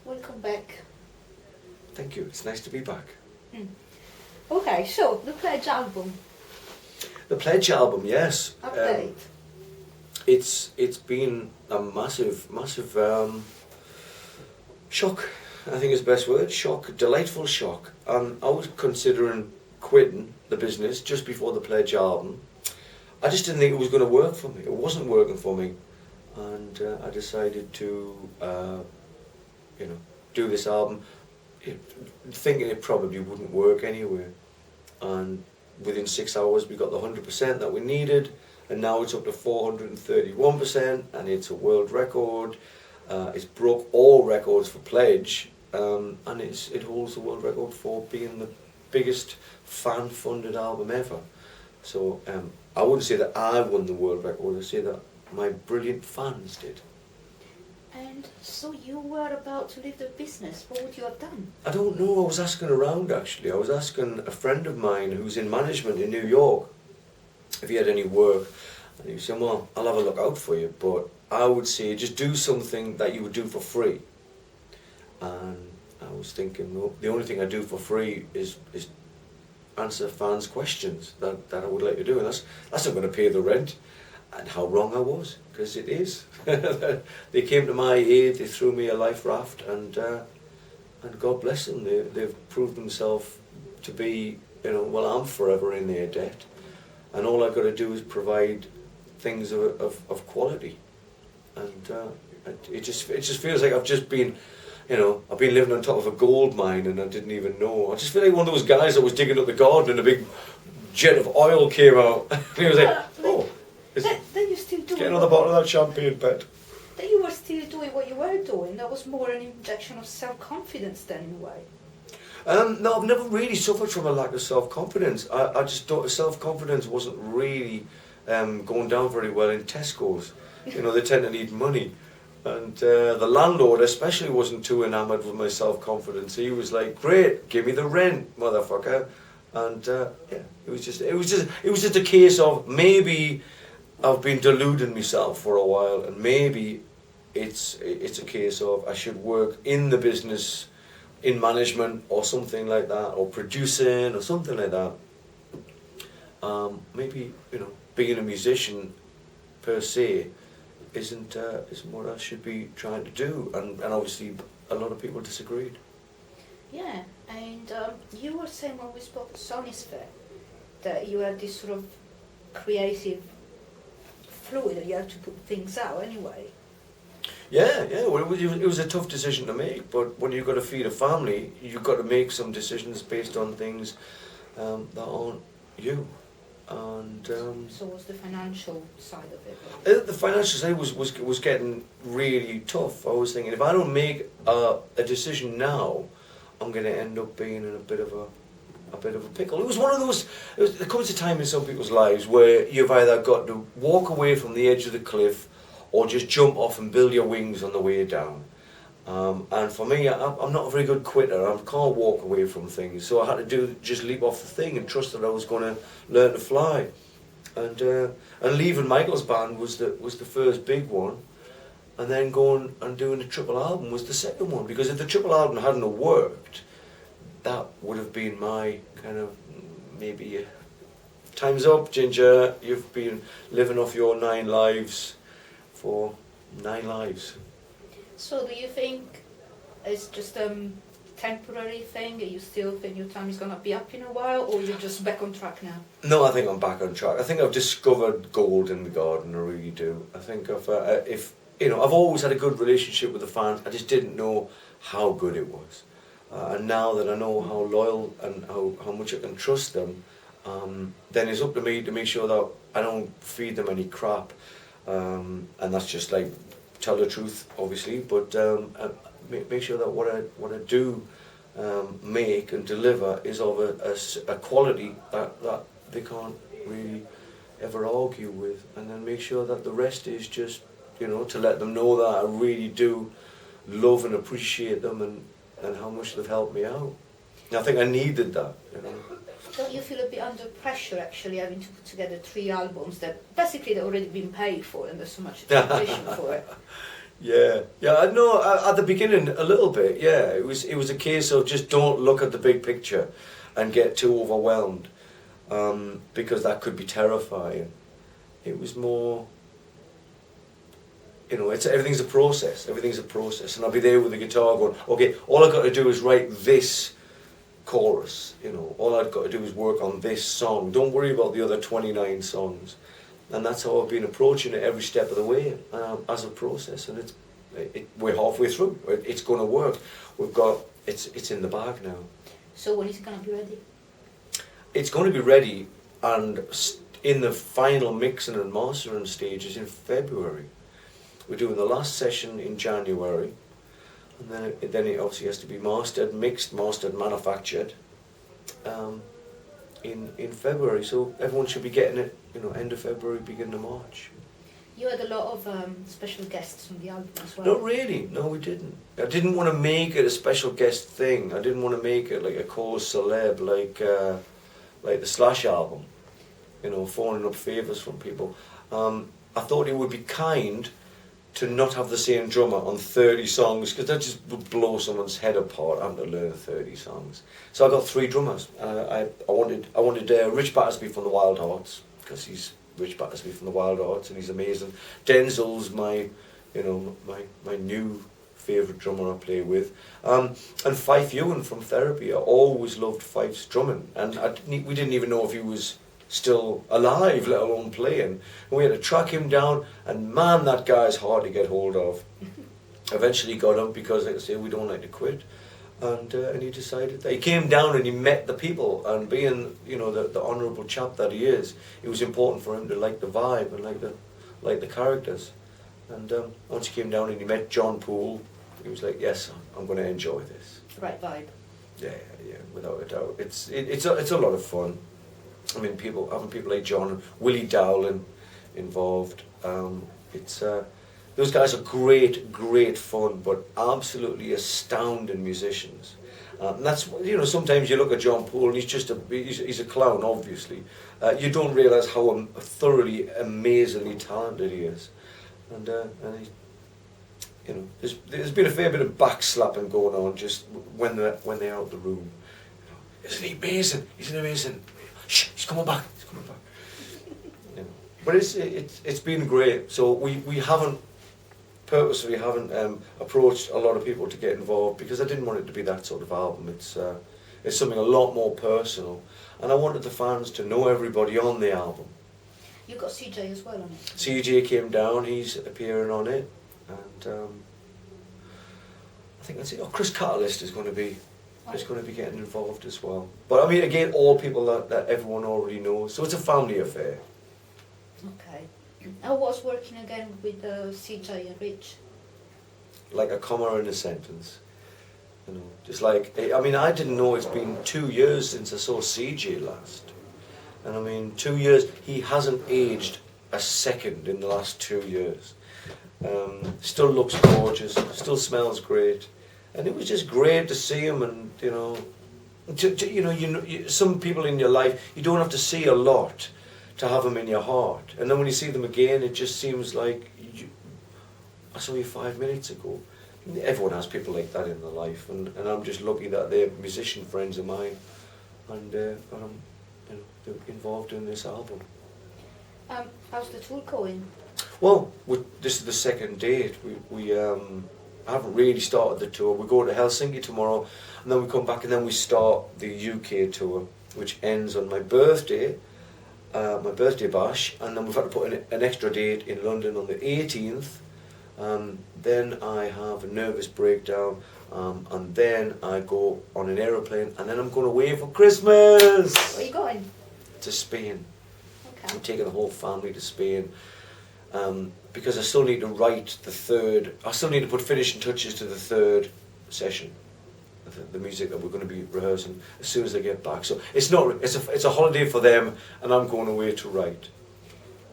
welcome back. Thank you. It's nice to be back. Okay, so the Pledge album The Pledge album, yes. update. It's been a massive shock. I think is the best word. Shock, delightful shock. I was considering quitting the business just before the Pledge album. I just didn't think it was going to work for me. It wasn't working for me, and I decided to, do this album, thinking it probably wouldn't work anyway. And within 6 hours, we got the 100% that we needed, and now it's up to 431%, and it's a world record. It's broke all records for Pledge, and it holds the world record for being the biggest fan-funded album ever. So I wouldn't say that I won the world record. I'd say that my brilliant fans did. And so you were about to leave the business. What would you have done? I don't know. I was asking around, actually. I was asking a friend of mine who's in management in New York if he had any work. And he was saying, well, I'll have a look out for you, but I would say just do something that you would do for free. And I was thinking, well, the only thing I do for free is answer fans' questions that I would like to do. And that's not going to pay the rent. And how wrong I was, because it is. They came to my aid, they threw me a life raft, and God bless them, they've proved themselves to be, well, I'm forever in their debt. And all I've got to do is provide things of quality. And it just feels like I've just been, I've been living on top of a gold mine and I didn't even know. I just feel like one of those guys that was digging up the garden and a big jet of oil came out. And he was like, oh. Then you still doing. Get another bottle of that champagne, pet. Then you were still doing what you were doing. That was more an injection of self-confidence then, in a way. No, I've never really suffered from a lack of self-confidence. I just thought self-confidence wasn't really going down very well in Tesco's. They tend to need money. And the landlord especially wasn't too enamoured with my self-confidence. He was like, great, give me the rent, motherfucker. And it was just a case of maybe I've been deluding myself for a while, and maybe it's a case of I should work in the business, in management or something like that, or producing or something like that. Maybe being a musician per se isn't what I should be trying to do, and obviously a lot of people disagreed. Yeah, and you were saying when we spoke at Sony's Fair that you had this sort of creative fluid and you have to put things out anyway. Yeah. Well, it was a tough decision to make, but when you've got to feed a family, you've got to make some decisions based on things that aren't you. And so what's the financial side of it? The financial side was getting really tough. I was thinking, if I don't make a decision now, I'm going to end up being in a bit of a pickle. It was one of those. There comes a time in some people's lives where you've either got to walk away from the edge of the cliff, or just jump off and build your wings on the way down. And for me, I'm not a very good quitter. I can't walk away from things, so I had to just leap off the thing and trust that I was going to learn to fly. And leaving Michael's band was the first big one, and then going and doing the triple album was the second one. Because if the triple album hadn't have worked, that would have been my kind of maybe time's up, Ginger. You've been living off your 9 lives for 9 lives. So do you think it's just a temporary thing? Do you still think your time is going to be up in a while, or you're just back on track now? No, I think I'm back on track. I think I've discovered gold in the garden, I really do. I think I've always had a good relationship with the fans. I just didn't know how good it was. And now that I know how loyal and how much I can trust them, then it's up to me to make sure that I don't feed them any crap. And that's just like, tell the truth, obviously, but make sure that what I do make and deliver is of a quality that they can't really ever argue with. And then make sure that the rest is just, to let them know that I really do love and appreciate them and how much they've helped me out. And I think I needed that, Don't you feel a bit under pressure actually having to put together 3 albums that basically they've already been paid for and there's so much expectation for it? Yeah, yeah. I know. At the beginning, a little bit. Yeah, it was a case of just don't look at the big picture, and get too overwhelmed, because that could be terrifying. It was more, it's everything's a process. Everything's a process, and I'll be there with the guitar going, okay, all I've got to do is write this chorus. All I've got to do is work on this song. Don't worry about the other 29 songs. And that's how I've been approaching it every step of the way, as a process. And we're halfway through. It's going to work. It's in the bag now. So when is it going to be ready? It's going to be ready and in the final mixing and mastering stages in February. We're doing the last session in January, and then it obviously has to be mastered, manufactured, in February. So everyone should be getting it, end of February, beginning of March. You had a lot of special guests on the album as well. Not really. No, we didn't. I didn't want to make it a special guest thing. I didn't want to make it like a cause celeb, like the Slash album. Phoning up favours from people. I thought it would be kind to not have the same drummer on 30 songs, because that just would blow someone's head apart having to learn 30 songs. So I got 3 drummers. I wanted Rich Battersby from the Wild Hearts, because he's Rich Battersby from the Wild Hearts and he's amazing. Denzel's my new favourite drummer I play with. And Fife Ewan from Therapy. I always loved Fife's drumming, and we didn't even know if he was still alive, let alone playing. And we had to track him down, and man, that guy's hard to get hold of. Eventually got him, because, like I say, we don't like to quit. And he decided that he came down and he met the people, and being the honourable chap that he is, it was important for him to like the vibe and like the characters. And once he came down and he met John Poole, he was like, yes, I'm going to enjoy this. Right vibe. Yeah, without a doubt. It's a lot of fun. I mean, having people like John and Willie Dowling involved. Those guys are great fun, but absolutely astounding musicians. And that's, sometimes you look at John Poole and he's a clown, obviously. You don't realise how thoroughly, amazingly talented he is. And there's been a fair bit of backslapping going on just when they're out of the room. Isn't he amazing? He's amazing. Shh, he's coming back. But it's been great. So we purposely haven't approached a lot of people to get involved, because I didn't want it to be that sort of album. It's something a lot more personal, and I wanted the fans to know everybody on the album. You got CJ as well on it. CJ came down. He's appearing on it, and I think that's it. Chris Catalyst is going to be getting involved as well. But I mean, again, all people that everyone already knows. So it's a family affair. Okay. I was working again with CJ and Rich. Like a comma in a sentence. Just like, I mean, I didn't know it's been 2 years since I saw CJ last. And I mean, 2 years, he hasn't aged a second in the last 2 years. Still looks gorgeous, still smells great. And it was just great to see him, and some people in your life, you don't have to see a lot to have them in your heart. And then when you see them again, it just seems like, I saw you 5 minutes ago. Everyone has people like that in their life, and I'm just lucky that they're musician friends of mine, and I'm they're involved in this album. How's the tour going? Well, this is the second date. We haven't really started the tour. We go to Helsinki tomorrow, and then we come back, and then we start the UK tour, which ends on my birthday bash, and then we've had to put in an extra date in London on the 18th. Then I have a nervous breakdown, and then I go on an aeroplane, and then I'm going away for Christmas. Where are you going? To Spain. Okay. I'm taking the whole family to Spain, because I still need to I still need to put finishing touches to the third session, the music that we're going to be rehearsing as soon as I get back. So it's a holiday for them, and I'm going away to write.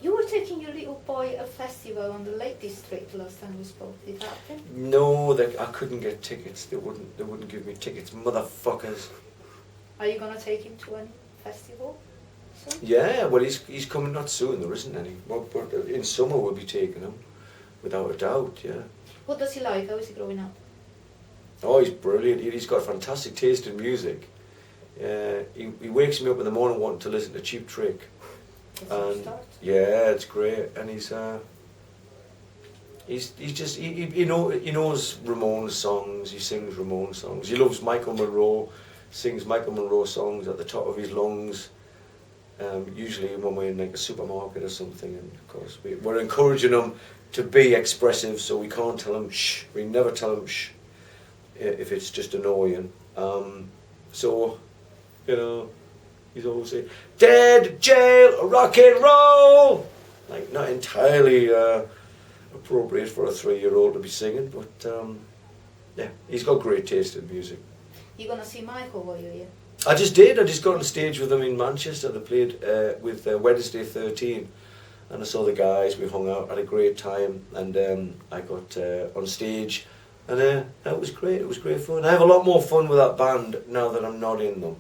You were taking your little boy a festival on the Lake District last time we spoke. Did that happen? No, I couldn't get tickets. They wouldn't give me tickets, motherfuckers. Are you going to take him to any festival soon? Yeah, well, he's coming not soon. There isn't any. Well, but in summer we'll be taking him. without a doubt, yeah. What does he like? How is he growing up? Oh, he's brilliant. He's got fantastic taste in music. He wakes me up in the morning wanting to listen to Cheap Trick. That's a And start. yeah, it's great. And he's just he knows Ramones songs. He sings Ramones songs. He loves Michael Monroe. Sings Michael Monroe songs at the top of his lungs. Usually when we're in like a supermarket or something, and of course we're encouraging him to be expressive. So we can't tell him shh. We never tell him shh if it's just annoying. So you know, he's always saying dead, jail, rock and roll. Like not entirely appropriate for a 3-year-old to be singing, but yeah, he's got great taste in music. You gonna see Michael while you're here? I just did. I just got on stage with them in Manchester. They played with Wednesday 13, and I saw the guys. We hung out, had a great time, and I got on stage, and that was great. It was great fun. I have a lot more fun with that band now that I'm not in them.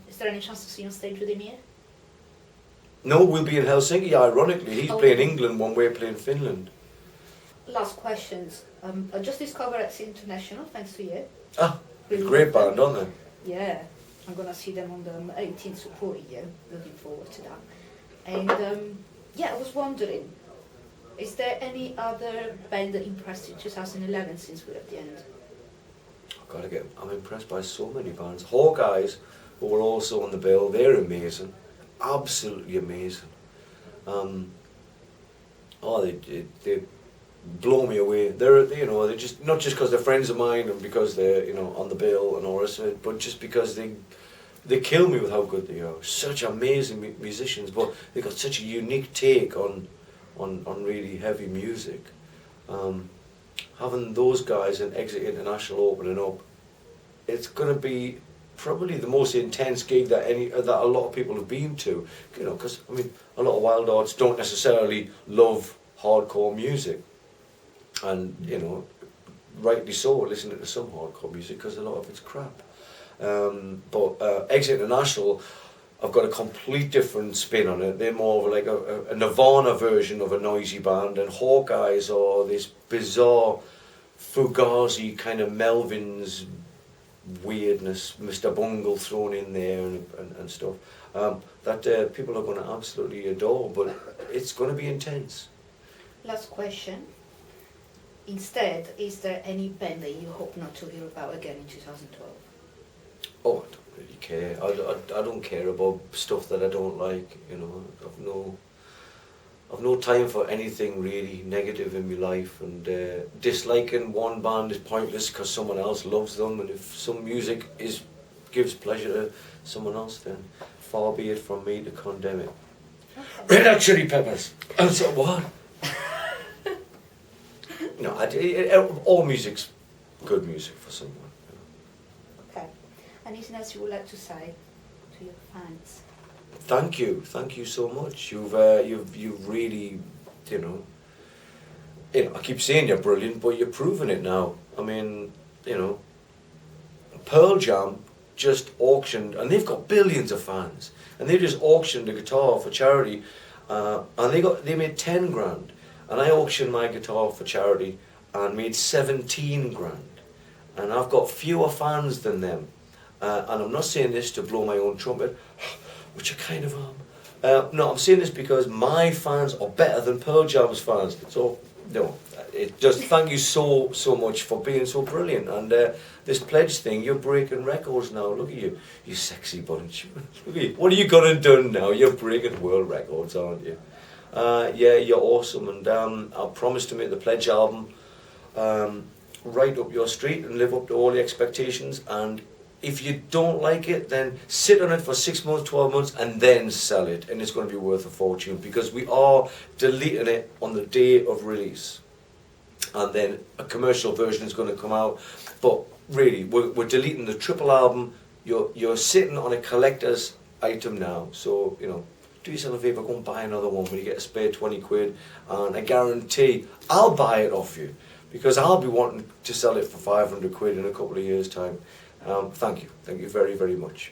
Is there any chance to see you on stage with him here? No, we'll be in Helsinki. Ironically, he's Oh. playing England when we're playing Finland. Last questions. I just discovered it's international, thanks to you. Ah, Really great love them. band, aren't they? Yeah, I'm gonna see them on the 18th, supporting you. Looking forward to that. And yeah, I was wondering, is there any other band that impressed you in 2011 since we're at the end? I'm impressed by so many bands. Hawkeyes, who were also on the bill, they're amazing. Absolutely amazing. They blow me away. They're just not just because they're friends of mine and because they're on the bill and all this, but just because they kill me with how good they are. Such amazing musicians, but they got such a unique take on really heavy music. Having those guys and Exit International opening up, it's going to be probably the most intense gig that a lot of people have been to. Because a lot of Wild Hearts don't necessarily love hardcore music, and rightly so, listening to some hardcore music because a lot of it's crap. But Exit International, I've got a complete different spin on it. They're more of like a Nirvana version of a noisy band, and Hawkeyes are this bizarre Fugazi kind of Melvins weirdness, Mr. Bungle thrown in there and stuff that people are going to absolutely adore, but it's going to be intense. Last question. Instead, is there any band that you hope not to hear about again in 2012? Oh, I don't really care. I don't care about stuff that I don't like. I've no time for anything really negative in my life, and disliking one band is pointless because someone else loves them, and if some music gives pleasure to someone else, then far be it from me to condemn it. Okay. Red Hot Chili Peppers. And so what? No, all music's good music for someone. Okay. Anything else you would like to say to your fans? Thank you so much. You've really, I keep saying you're brilliant, but you're proving it now. Pearl Jam just auctioned, and they've got billions of fans, and they just auctioned a guitar for charity, and they made 10 grand, and I auctioned my guitar for charity and made 17 grand, and I've got fewer fans than them, and I'm not saying this to blow my own trumpet, which I kind of am. No, I'm saying this because my fans are better than Pearl Jam's fans. So, thank you so much for being so brilliant. And this pledge thing, you're breaking records now. Look at you, you sexy bunch. Look at you. What are you gonna do now? You're breaking world records, aren't you? Yeah, you're awesome. And I promise to make the pledge album right up your street and live up to all the expectations. And if you don't like it, then sit on it for 6 months, 12 months, and then sell it, and it's going to be worth a fortune, because we are deleting it on the day of release, and then a commercial version is going to come out. But really, we're deleting the triple album. You're sitting on a collector's item now, so do yourself a favour, go and buy another one when you get a spare 20 quid, and I guarantee I'll buy it off you, because I'll be wanting to sell it for 500 quid in a couple of years' time. Thank you very, very much.